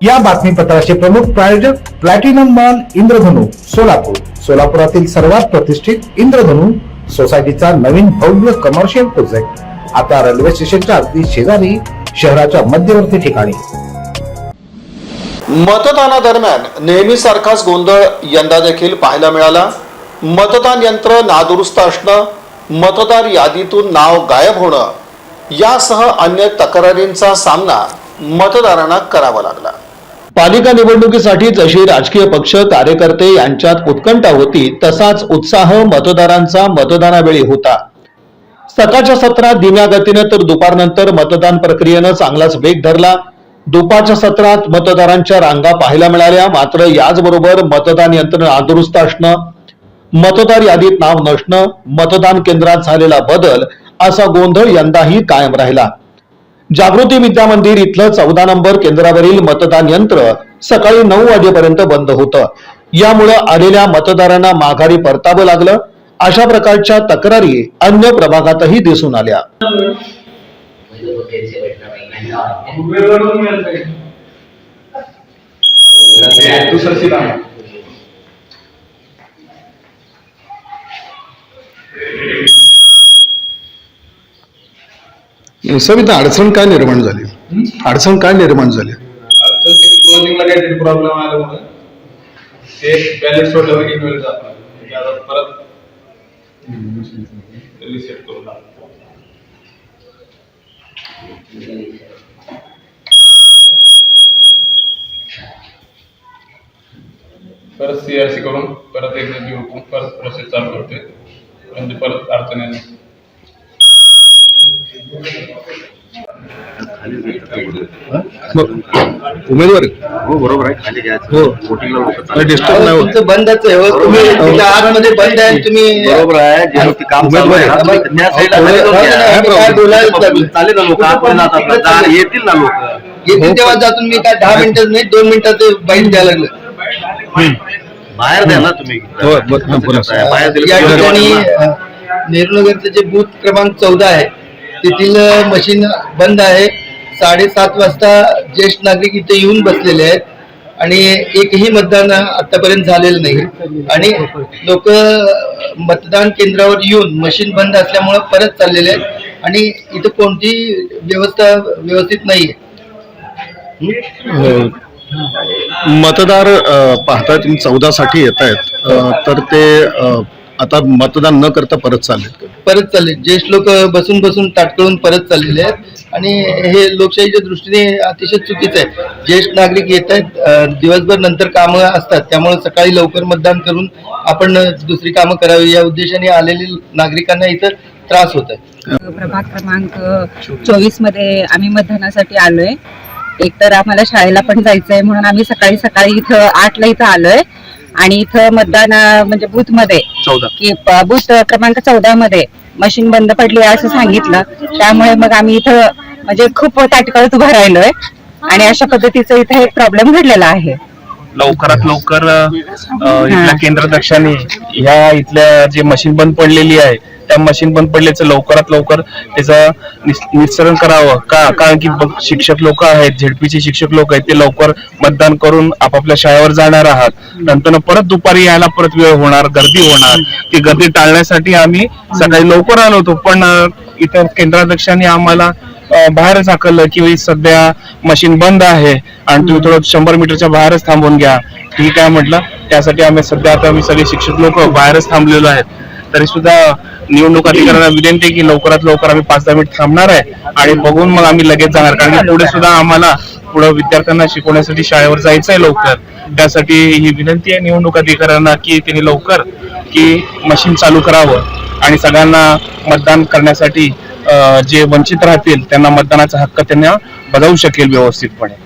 या बातमीपत्राचे प्रमुख प्रायोजक प्लॅटिनम मॉल इंद्रधनु सोलापूर. सोलापुरातील सर्वात प्रतिष्ठित इंद्रधनु सोसायटीचा नवीन भव्य कमर्शियल प्रोजेक्ट आता रेल्वे स्टेशनच्या अगदी शेजारी शहराच्या मध्यवर्ती ठिकाणी. मतदानादरम्यान नेहमीसारखाच गोंधळ यंदा देखील पाहायला मिळाला. मतदान यंत्र नादुरुस्त असणं, मतदार यादीतून नाव गायब होणं यासह अन्य तक्रारींचा सामना मतदारांना करावा लागला. पालिका निवडणुकीसाठी जशी राजकीय पक्ष कार्यकर्ते यांच्यात उत्कंठा होती तसाच उत्साह मतदारांचा मतदानावेळी होता. सकाळच्या सत्रात धीम्या गतीने तर दुपारनंतर मतदान प्रक्रियेनं चांगलाच वेग धरला. दुपारच्या सत्रात मतदारांच्या रांगा पाहायला मिळाल्या. मात्र याचबरोबर मतदान यंत्र नादुरुस्त असणं, मतदार यादीत नाव नसणं, मतदान केंद्रात झालेला बदल असा गोंधळ यंदाही कायम राहिला. जागृती विद्या मंदिर इथलं 14 नंबर केंद्रावरील मतदान यंत्र सकाळी 9 वाजेपर्यंत बंद होतं. यामुळे आलेल्या मतदारांना माघारी परतावं लागलं. अशा प्रकारच्या तक्रारी अन्य प्रभागातही दिसून आल्या. सविता, अडचण काय निर्माण झाली? अडचण क्लोजिंगला काहीतरी प्रॉब्लेम आल्यामुळे ते बॅलेट सोडलं की वेळ जात नाही. आता परत रिसेट करू लागतो. परत CRC करून परत एकदा घेऊन परत प्रोसेस चालू करते म्हणजे परत अडचण येणार. उमेदवार हो बरोबर आहे. खाली घ्यायचं हो, वोटिंगला डिस्टर्ब नाही होत. बंदच आहे. तुम्ही तिच्या आतमध्ये बंद आहे. तुम्ही बरोबर आहे. जे ते काम चालू आहे त्या साईडला काय बोलायला लागलं? चालेल ना लोक आपण आता येतील ना लोक येतील तेव्हा जातून मी काय 10 मिनिटं नाही 2 मिनिटात बाईट द्यायला लागलं. बाहेर द्या ना तुम्ही. बाहेर दिलं या ठिकाणी नेहरूनगरचं जे बूथ क्रमांक 14 आहे तेथील मशीन बंद आहे. 7:30 वाजता ज्येष्ठ नागरिक इथे येऊन बसलेले आहेत आणि एकही मतदान आतापर्यंत झालेलं नाही आणि लोक मतदान केंद्रावर येऊन मशीन बंद असल्यामुळे परत चाललेले आहेत आणि इथं कोणतीही व्यवस्था व्यवस्थित नाहीये. मतदार पाहता तुम्ही 14 साठी येत आहेत तर ते आता मतदान न करता परत चालले. ज्येष्ठ लोक बसून बसून ताटकळून परत चाललेले आहेत आणि हे लोकशाहीच्या दृष्टीने अतिशय चुकीचं आहे. ज्येष्ठ नागरिक येत आहेत, दिवसभर नंतर कामं असतात, त्यामुळे सकाळी लवकर मतदान करून आपण दुसरी कामं करावी या उद्देशाने आलेल्या नागरिकांना इथं त्रास होत आहे. प्रभाग क्रमांक 24 मध्ये आम्ही मतदानासाठी आलोय. एकतर आम्हाला शाळेला पण जायचंय म्हणून आम्ही सकाळी इथं 8ला इथं आलोय आणि इथं मतदान म्हणजे बूथ मध्ये की बूथ क्रमांक 14 मध्ये मशीन बंद पडली असं सांगितलं. त्यामुळे मग आम्ही इथं म्हणजे खूप ताटकळत उभं राहिलोय आणि अशा पद्धतीचा इथं एक प्रॉब्लेम घडलेला आहे. लवकरात लवकर इथल्या केंद्राध्यक्षांनी ह्या इथल्या जे मशीन बंद पडलेली आहे त्या मशीन बंद पडल्याचं लवकरात लवकर त्याचं निस्सरण करावं. कारण की शिक्षक लोक आहेत, झेडपीचे शिक्षक लोक आहेत, ते लवकर मतदान करून आपापल्या शाळेवर जाणार आहात. नंतर परत दुपारी यायला परत वेळ होणार, गर्दी होणार. ती गर्दी टाळण्यासाठी आम्ही सकाळी लवकर आलो होतो पण इथं केंद्राध्यक्षांनी आम्हाला बाहेरच हाकललं की सध्या मशीन बंद आहे आणि तुम्ही थोडं 100 मीटरच्या बाहेरच थांबून घ्या. ठीक आहे म्हटलं. त्यासाठी आम्ही सध्या आता आम्ही सगळे शिक्षक लोक बाहेरच थांबलेलो आहेत. तरी सुद्धा निवडणूक अधिकाऱ्यांना विनंती आहे की लवकरात लवकर आम्ही 5-10 मिनिट थांबणार आहे आणि बघून मग आम्ही लगेच जाणार. कारण की पुढे सुद्धा आम्हाला पुढे विद्यार्थ्यांना शिकवण्यासाठी शाळेवर जायचं आहे लवकर. त्यासाठी ही विनंती आहे निवडणूक अधिकाऱ्यांना की त्यांनी लवकर की मशीन चालू करावं आणि सगळ्यांना मतदान करण्यासाठी जे वंचित राहतील त्यांना मतदानाचा हक्क त्यांना बजावू शकेल व्यवस्थितपणे.